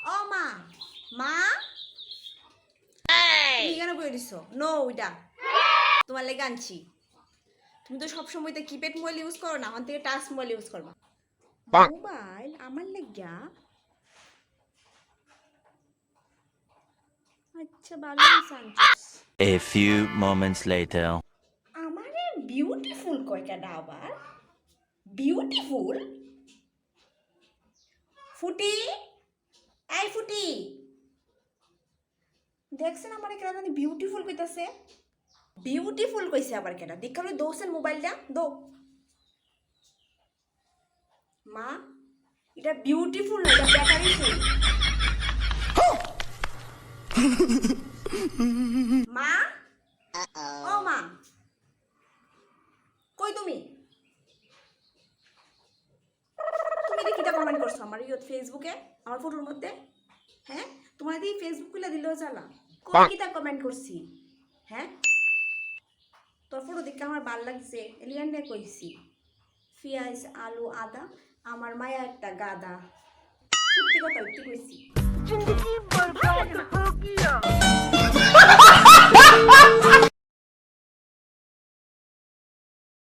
ও মা মা তুমি কেন বই দিছো নো ওইটা তোমার লেগে আনছি তুমি তো সবসময় তো কিপ্যাড মোবাইল ইউজ করো না আমার থেকে টাচ মোবাইল ইউজ করবা মোবাইল আমার লেগা আচ্ছা ভালো Sanchez A few moments later. আমারে বিউটিফুল কয় কেডা আবার বিউটিফুল ফুটি এই ফুটি দেখছেন আমার কেডা জানি বিউটিফুল কইতাছে বিউটিফুল কইছে আবার কেডা দেখালে দোছেন মোবাইলটা দো মা এটা বিউটিফুল না এটা ব্যাটারি ফুল মা ও মা কই তুমি তুমি কিটা কমেন্ট করছো আমার ইয়ত ফেসবুকে আমার ফটোর মধ্যে হ্যাঁ তোমার দিয়ে ফেসবুক খুলে দিলেও চালা কোন কিটা কমেন্ট করছি হ্যাঁ তোর ফটো দেখে আমার ভাল লাগছে এলিয়ানরে কইছি পেঁয়াজ আলু আদা আমার মায়া একটা গাদা সত্যি কথা কইছি